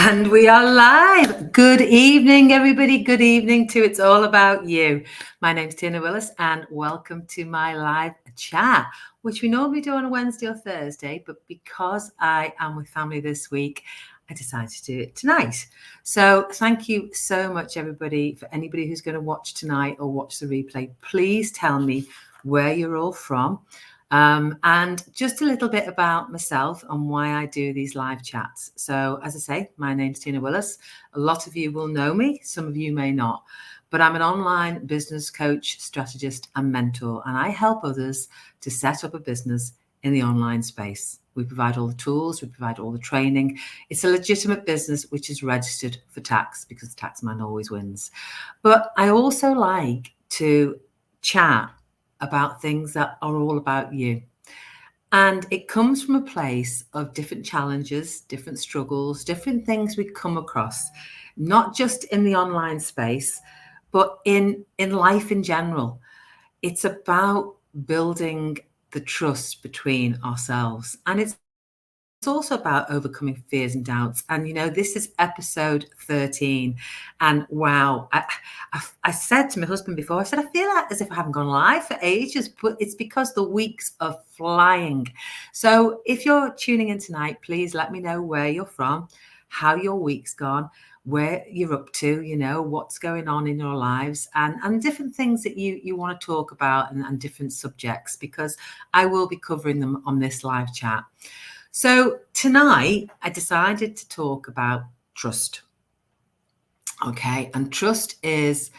And we are live. Good evening, everybody. Good evening to It's All About You. My name's Tina Willis, and welcome to my live chat, which we normally do on a Wednesday or Thursday. But because I am with family this week, I decided to do it tonight. So thank you so much, everybody. For anybody who's going to watch tonight or watch the replay, please tell me where you're all from. And just a little bit about myself and why I do these live chats. So, as I say, my name's Tina Willis. A lot of you will know me, some of you may not, but I'm an online business coach, strategist, and mentor, and I help others to set up a business in the online space. We provide all the tools, we provide all the training. It's a legitimate business which is registered for tax because the tax man always wins. But I also like to chat about things that are all about you. And it comes from a place of different challenges, different struggles, different things we come across, not just in the online space, but in life in general. It's about building the trust between ourselves. And it's also about overcoming fears and doubts. And, this is episode 13. And wow, I said to my husband before, I said, I feel like as if I haven't gone live for ages, but it's because the weeks are flying. So if you're tuning in tonight, please let me know where you're from, how your week's gone, where you're up to, what's going on in your lives, and different things that you want to talk about, and different subjects, because I will be covering them on this live chat. So tonight I decided to talk about trust. Okay, and trust is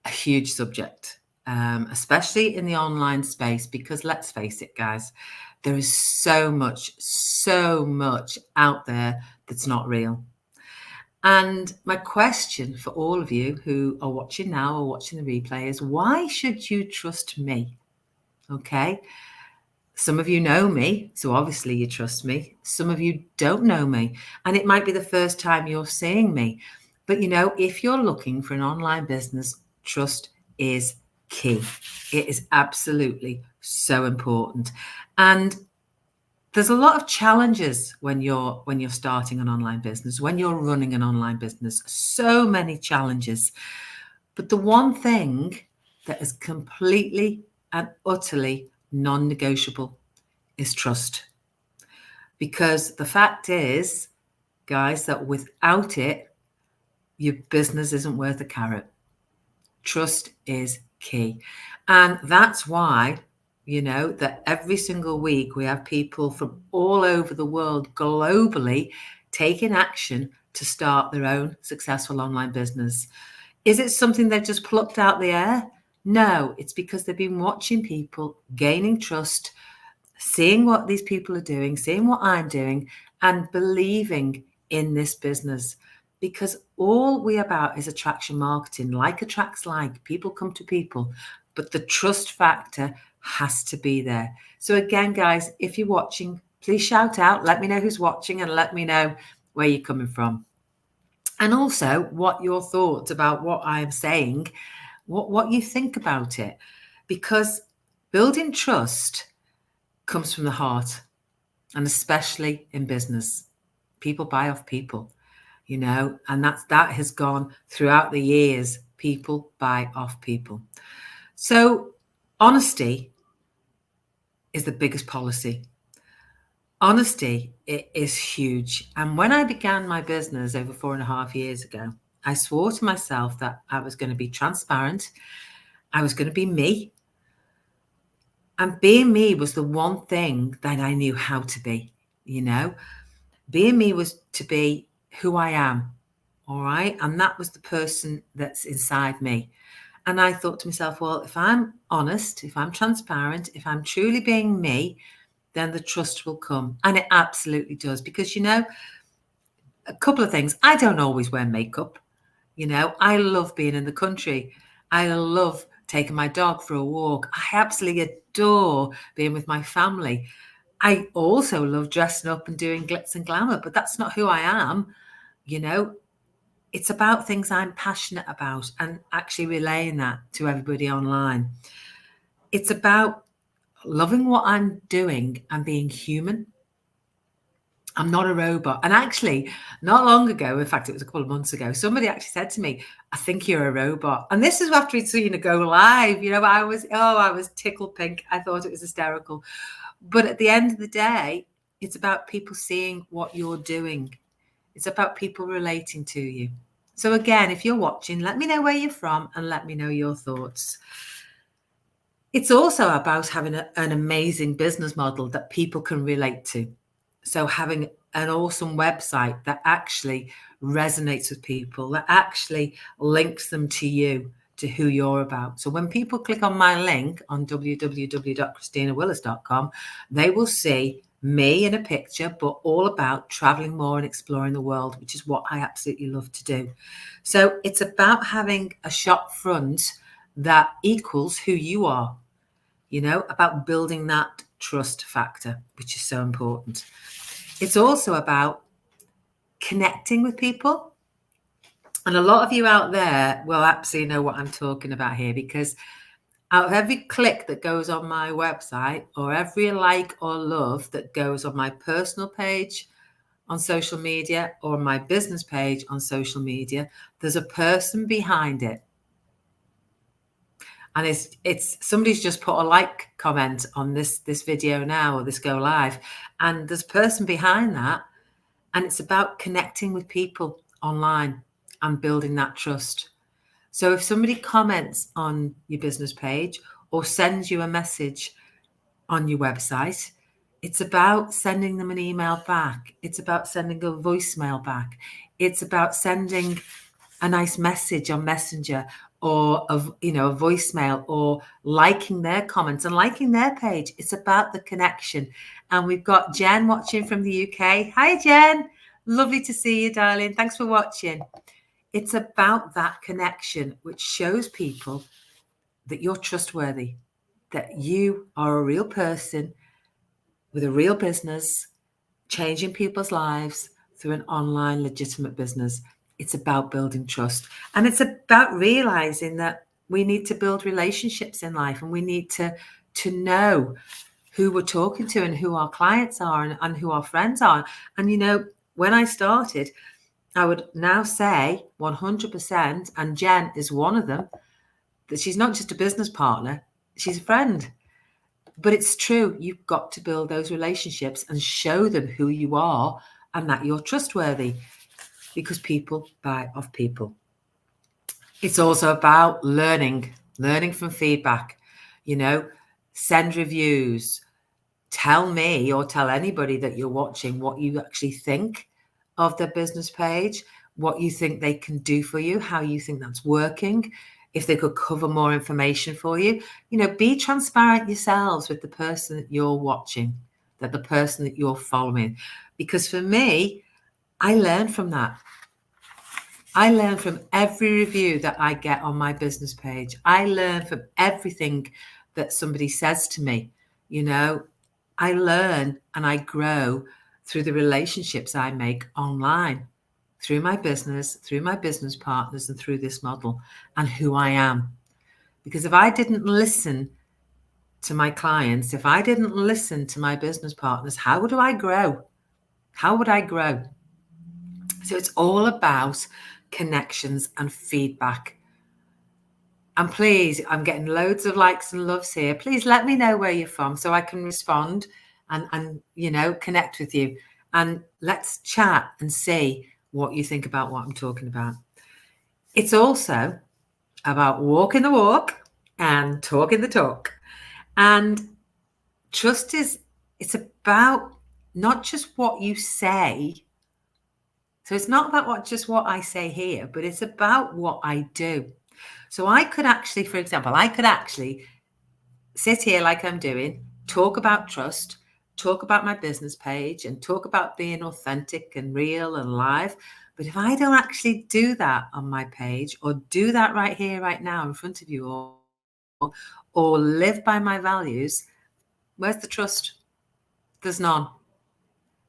a huge subject, especially in the online space, because let's face it, guys, there is so much out there that's not real. And my question for all of you who are watching now or watching the replay is, why should you trust me? Okay. Some of you know me, so obviously you trust me. Some of you don't know me, and it might be the first time you're seeing me. But if you're looking for an online business, trust is key. It is absolutely so important. And there's a lot of challenges when you're starting an online business, when you're running an online business, so many challenges. But the one thing that is completely and utterly non-negotiable is trust. Because the fact is, guys, that without it, your business isn't worth a carrot. Trust is key. And that's why, that every single week we have people from all over the world globally taking action to start their own successful online business. Is it something they've just plucked out the air? No, it's because they've been watching people gaining trust, seeing what these people are doing, seeing what I'm doing, and believing in this business. Because all we're about is attraction marketing. Like attracts like. People come to people. But the trust factor has to be there. So again, guys, if you're watching, please shout out. Let me know who's watching, and let me know where you're coming from. And also what your thoughts about what I'm saying, what you think about it. Because building trust comes from the heart, and especially in business. People buy off people, and that has gone throughout the years. People buy off people. So honesty is the biggest policy. Honesty, it is huge. And when I began my business over 4.5 years ago, I swore to myself that I was going to be transparent. I was going to be me. And being me was the one thing that I knew how to be, Being me was to be who I am, all right? And that was the person that's inside me. And I thought to myself, well, if I'm honest, if I'm transparent, if I'm truly being me, then the trust will come. And it absolutely does. Because, a couple of things. I don't always wear makeup. I love being in the country. I love taking my dog for a walk. I absolutely adore being with my family. I also love dressing up and doing glitz and glamour, but that's not who I am. It's about things I'm passionate about and actually relaying that to everybody online. It's about loving what I'm doing and being human. I'm not a robot. And actually, not long ago, in fact, it was a couple of months ago, somebody actually said to me, I think you're a robot. And this is after he'd seen it go live. I was tickled pink. I thought it was hysterical. But at the end of the day, it's about people seeing what you're doing. It's about people relating to you. So again, if you're watching, let me know where you're from and let me know your thoughts. It's also about having an amazing business model that people can relate to. So having an awesome website that actually resonates with people, that actually links them to you, to who you're about. So when people click on my link on www.christinawillis.com, they will see me in a picture, but all about traveling more and exploring the world, which is what I absolutely love to do. So it's about having a shop front that equals who you are, about building that trust factor, which is so important. It's also about connecting with people. And a lot of you out there will absolutely know what I'm talking about here, because out of every click that goes on my website, or every like or love that goes on my personal page on social media, or my business page on social media, there's a person behind it. And it's somebody's just put a like comment on this video now, or this go live, and there's a person behind that, and it's about connecting with people online and building that trust. So if somebody comments on your business page or sends you a message on your website, it's about sending them an email back. It's about sending a voicemail back. It's about sending a nice message on Messenger, or a voicemail, or liking their comments and liking their page. It's about the connection. And we've got Jen watching from the UK. Hi, Jen. Lovely to see you, darling. Thanks for watching. It's about that connection, which shows people that you're trustworthy, that you are a real person with a real business, changing people's lives through an online legitimate business. It's about building trust. And it's about realizing that we need to build relationships in life, and we need to know who we're talking to and who our clients are, and who our friends are. And, when I started, I would now say 100%, and Jen is one of them, that she's not just a business partner, she's a friend. But it's true. You've got to build those relationships and show them who you are and that you're trustworthy, because people buy off people. It's also about learning from feedback. Send reviews. Tell me, or tell anybody that you're watching, what you actually think of their business page, what you think they can do for you, how you think that's working, if they could cover more information for you. Be transparent yourselves with the person that you're watching, that the person that you're following. Because for me, I learn from that. I learn from every review that I get on my business page. I learn from everything that somebody says to me. I learn and I grow through the relationships I make online, through my business, through my business partners, and through this model, and who I am. Because if I didn't listen to my clients, if I didn't listen to my business partners, how would I grow? How would I grow? So it's all about connections and feedback. And please, I'm getting loads of likes and loves here. Please let me know where you're from so I can respond and connect with you. And let's chat and see what you think about what I'm talking about. It's also about walking the walk and talking the talk. And trust it's about not just what you say. So it's not about just what I say here, but it's about what I do. So I could actually, for example, sit here like I'm doing, talk about trust, talk about my business page, and talk about being authentic and real and live. But if I don't actually do that on my page, or do that right here, right now in front of you, or live by my values, where's the trust? There's none.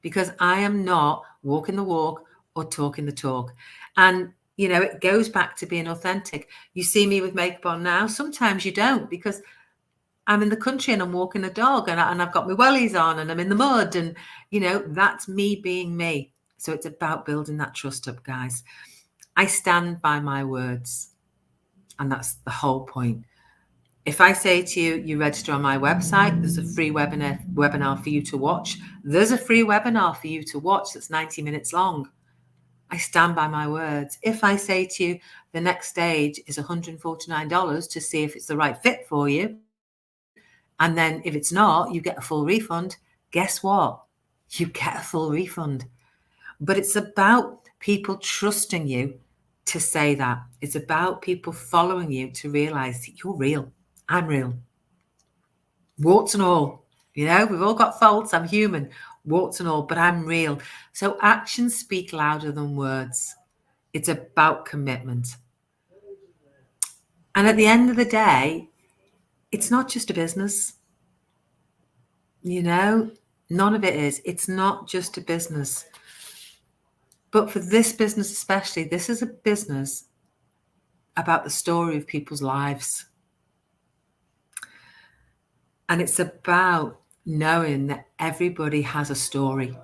Because I am not walking the walk or talking the talk. And it goes back to being authentic. You see me with makeup on now. Sometimes you don't, because I'm in the country and I'm walking a dog and I've got my wellies on and I'm in the mud and, that's me being me. So it's about building that trust up, guys. I stand by my words, and that's the whole point. If I say to you, you register on my website, there's a free webinar for you to watch. There's a free webinar for you to watch that's 90 minutes long. I stand by my words. If I say to you, the next stage is $149 to see if it's the right fit for you, and then if it's not, you get a full refund. Guess what? You get a full refund. But it's about people trusting you to say that. It's about people following you to realize that you're real. I'm real. Warts and all. We've all got faults. I'm human, warts and all, but I'm real. So actions speak louder than words. It's about commitment. And at the end of the day, it's not just a business. None of it is. It's not just a business. But for this business especially, this is a business about the story of people's lives. And it's about knowing that everybody has a story.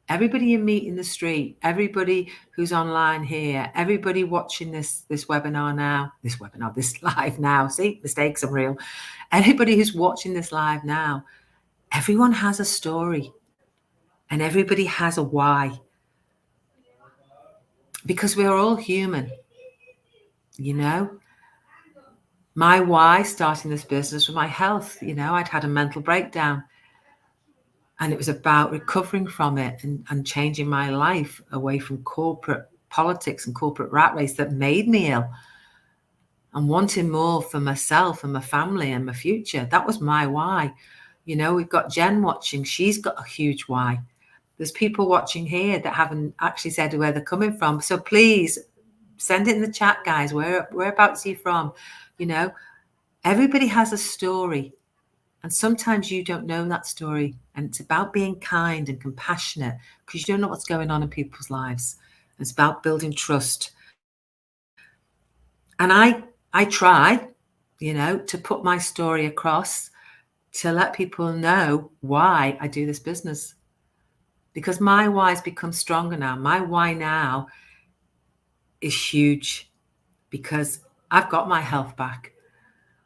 Everybody you meet in the street, everybody who's online here, everybody watching this webinar now, this live now, see, mistakes are real. Anybody who's watching this live now, everyone has a story and everybody has a why. Because we're all human, My why starting this business was my health. I'd had a mental breakdown. And it was about recovering from it and changing my life away from corporate politics and corporate rat race that made me ill, and wanting more for myself and my family and my future. That was my why. We've got Jen watching. She's got a huge why. There's people watching here that haven't actually said where they're coming from. So please send it in the chat, guys. Whereabouts are you from? Everybody has a story. And sometimes you don't know that story. And it's about being kind and compassionate because you don't know what's going on in people's lives. It's about building trust. And I try, to put my story across to let people know why I do this business. Because my why's become stronger now. My why now is huge because I've got my health back.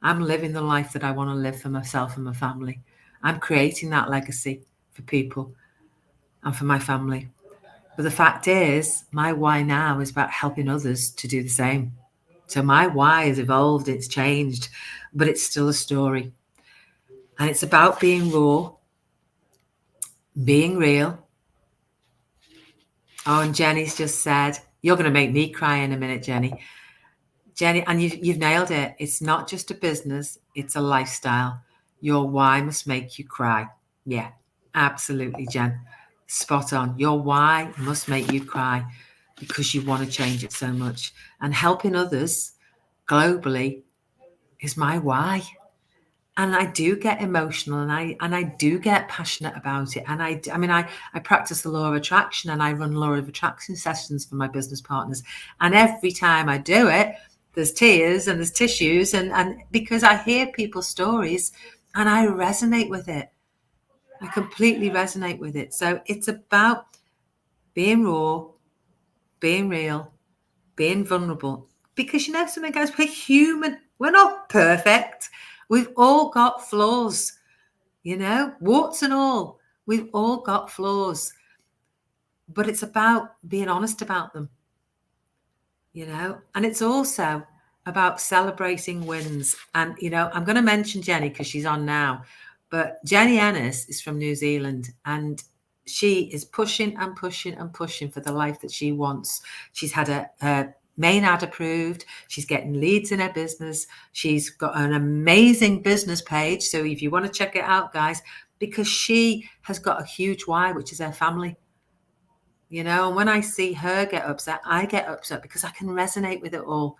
I'm living the life that I want to live for myself and my family. I'm creating that legacy for people and for my family. But the fact is, my why now is about helping others to do the same. So my why has evolved, it's changed, but it's still a story. And it's about being raw, being real. Oh, and Jenny's just said, you're going to make me cry in a minute, Jenny. Jenny, and you've nailed it. It's not just a business, it's a lifestyle. Your why must make you cry. Yeah, absolutely, Jen. Spot on. Your why must make you cry because you want to change it so much. And helping others globally is my why. And I do get emotional and I do get passionate about it. And I practice the law of attraction and I run law of attraction sessions for my business partners. And every time I do it, there's tears and there's tissues and because I hear people's stories and I resonate with it. I completely resonate with it. So it's about being raw, being real, being vulnerable. Because something, guys, we're human. We're not perfect. We've all got flaws, warts and all. We've all got flaws. But it's about being honest about them, and it's also about celebrating wins. And, I'm going to mention Jenny because she's on now, but Jenny Ennis is from New Zealand and she is pushing and pushing and pushing for the life that she wants. She's had a main ad approved. She's getting leads in her business. She's got an amazing business page. So if you want to check it out, guys, because she has got a huge why, which is her family. And when I see her get upset, I get upset because I can resonate with it all.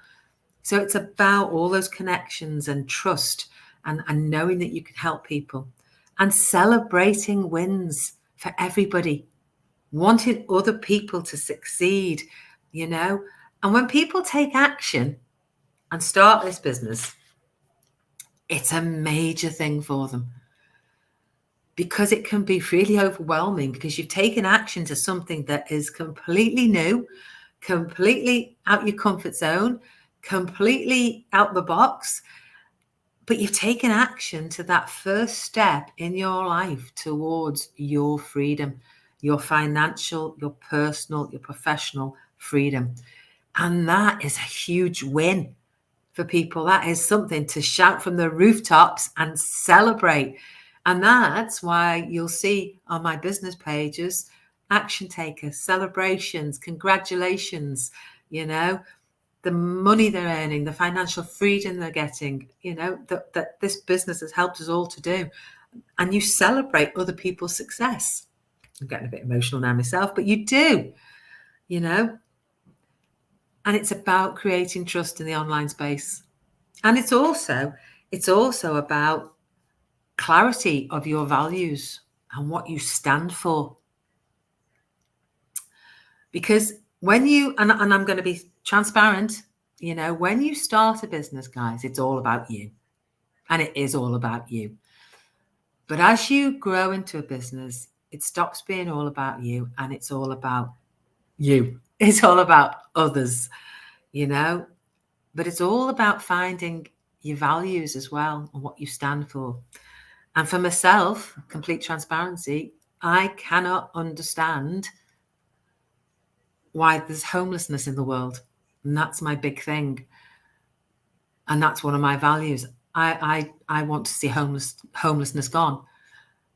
So it's about all those connections and trust and knowing that you can help people and celebrating wins for everybody, wanting other people to succeed, And when people take action and start this business, It's a major thing for them because it can be really overwhelming because you've taken action to something that is completely new, completely out your comfort zone, completely out the box. But you've taken action to that first step in your life towards your freedom, your financial, your personal, your professional freedom. And that is a huge win for people. That is something to shout from the rooftops and celebrate. And that's why you'll see on my business pages, action takers, celebrations, congratulations, you know, the money they're earning, the financial freedom they're getting, that this business has helped us all to do. And you celebrate other people's success. I'm getting a bit emotional now myself, but you do, you know. And it's about creating trust in the online space. And it's also about clarity of your values and what you stand for. Because when you, and I'm going to be transparent, when you start a business, guys, it's all about you. And it is all about you. But as you grow into a business, it stops being all about you and it's all about you. It's all about others, but it's all about finding your values as well and what you stand for. And for myself, complete transparency, I cannot understand why there's homelessness in the world. And that's my big thing. And that's one of my values. I want to see homelessness gone.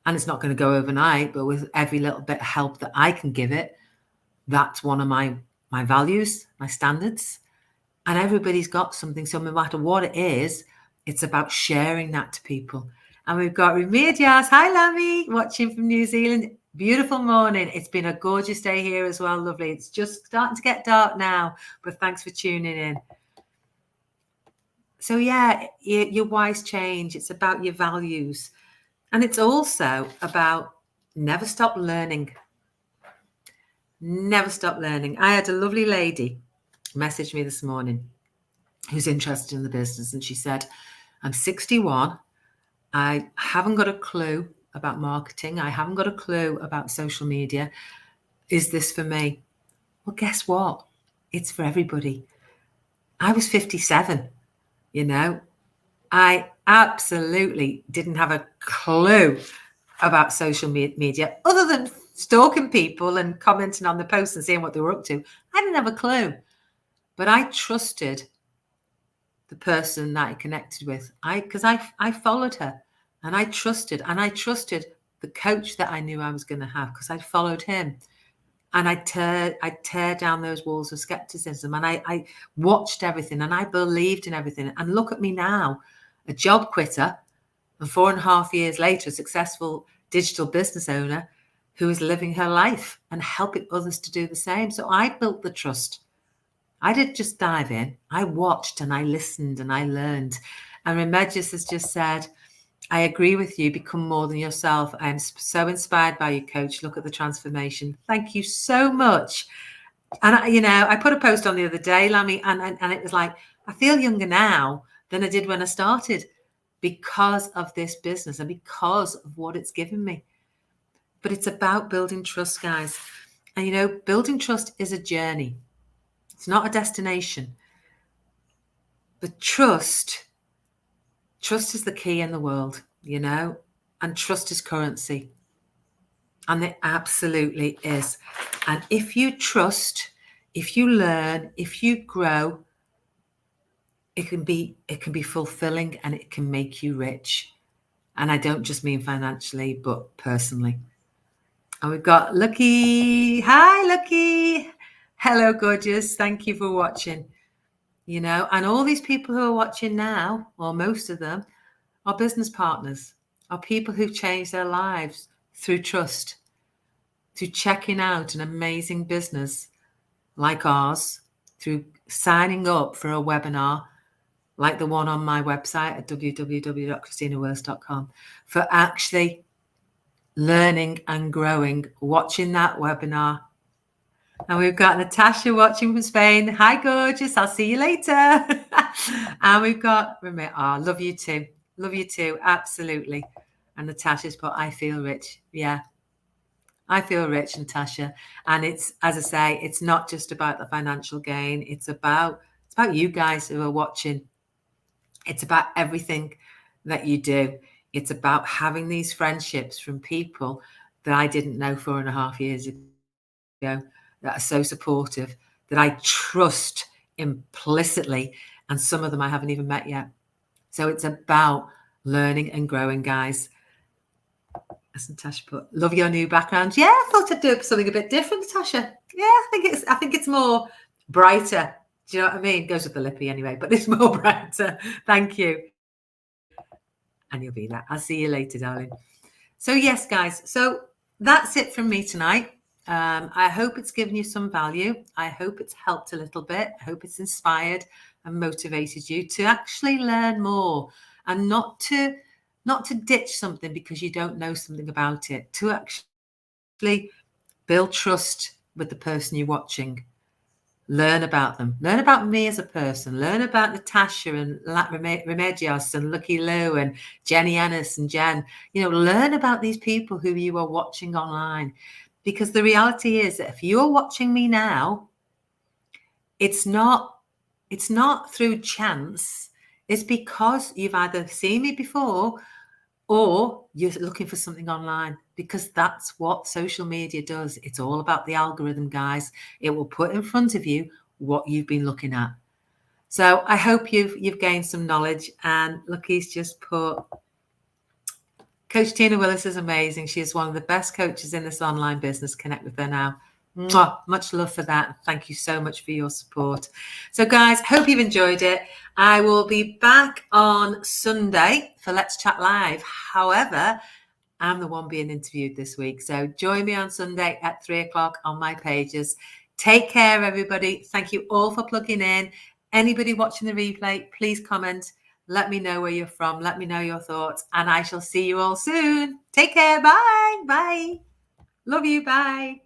And it's not going to go overnight, but with every little bit of help that I can give it, that's one of my values, my standards. And everybody's got something. So no matter what it is, it's about sharing that to people. And we've got Remedias. Hi, Lammy, watching from New Zealand. Beautiful morning. It's been a gorgeous day here as well. Lovely. It's just starting to get dark now, but thanks for tuning in. So yeah, your whys change. It's about your values. And it's also about never stop learning. Never stop learning. I had a lovely lady message me this morning who's interested in the business. And she said, I'm 61. I haven't got a clue about marketing. I haven't got a clue about social media. Is this for me? Well, guess what? It's for everybody. I was 57, I absolutely didn't have a clue about social media other than stalking people and commenting on the posts and seeing what they were up to. I didn't have a clue, but I trusted the person that I connected with. Because I followed her and I trusted the coach that I knew I was going to have because I followed him. And I tear down those walls of skepticism and I watched everything and I believed in everything. And look at me now, a job quitter, and 4.5 years later, a successful digital business owner who is living her life and helping others to do the same. So I built the trust. I didn't just dive in. I watched and I listened and I learned. And Remedios has just said, I agree with you. Become more than yourself. I'm so inspired by you, coach. Look at the transformation. Thank you so much. And I put a post on the other day, Lammy, and it was like, I feel younger now than I did when I started because of this business and because of what it's given me. But it's about building trust, guys. And building trust is a journey. It's not a destination. But trust is the key in the world, and trust is currency. And it absolutely is. And if you trust, if you learn, if you grow, it can be fulfilling and it can make you rich. And I don't just mean financially, but personally. And we've got Lucky. Hi, Lucky. Hello, gorgeous. Thank you for watching. And all these people who are watching now, or most of them, are business partners, are people who've changed their lives through trust, through checking out an amazing business like ours, through signing up for a webinar like the one on my website at www.christinawillis.com, for actually learning and growing, watching that webinar. And we've got Natasha watching from Spain. Hi, gorgeous. I'll see you later. And we've got Remit. Oh, love you too. Love you too. Absolutely. And Natasha's put, I feel rich. Yeah. I feel rich, Natasha. And it's, as I say, it's not just about the financial gain. It's about you guys who are watching. It's about everything that you do. It's about having these friendships from people that I didn't know 4.5 years ago that are so supportive, that I trust implicitly. And some of them I haven't even met yet. So it's about learning and growing, guys. As Natasha put, love your new background. Yeah, I thought I'd do something a bit different, Natasha. Yeah, I think it's more brighter. Do you know what I mean? Goes with the lippy anyway, but it's more brighter. Thank you. And you'll be there. I'll see you later, darling. So yes, guys. So that's it from me tonight. I hope it's given you some value. I hope it's helped a little bit. I hope it's inspired and motivated you to actually learn more and not to ditch something because you don't know something about it, to actually build trust with the person you're watching. Learn about them. Learn about me as a person. Learn about Natasha and Remedios and Lucky Lou and Jenny Ennis and Jen. Learn about these people who you are watching online. Because the reality is that if you're watching me now, it's not through chance. It's because you've either seen me before or you're looking for something online, because that's what social media does. It's all about the algorithm, guys. It will put in front of you what you've been looking at. So I hope you've gained some knowledge. And Lucky's just put, Coach Tina Willis is amazing. She is one of the best coaches in this online business. Connect with her now. Mwah, much love for that. Thank you so much for your support. So guys, hope you've enjoyed it. I will be back on Sunday for Let's Chat Live. However, I'm the one being interviewed this week. So join me on Sunday at 3:00 on my pages. Take care, everybody. Thank you all for plugging in. Anybody watching the replay, please comment. Let me know where you're from. Let me know your thoughts. And I shall see you all soon. Take care. Bye. Bye. Love you. Bye.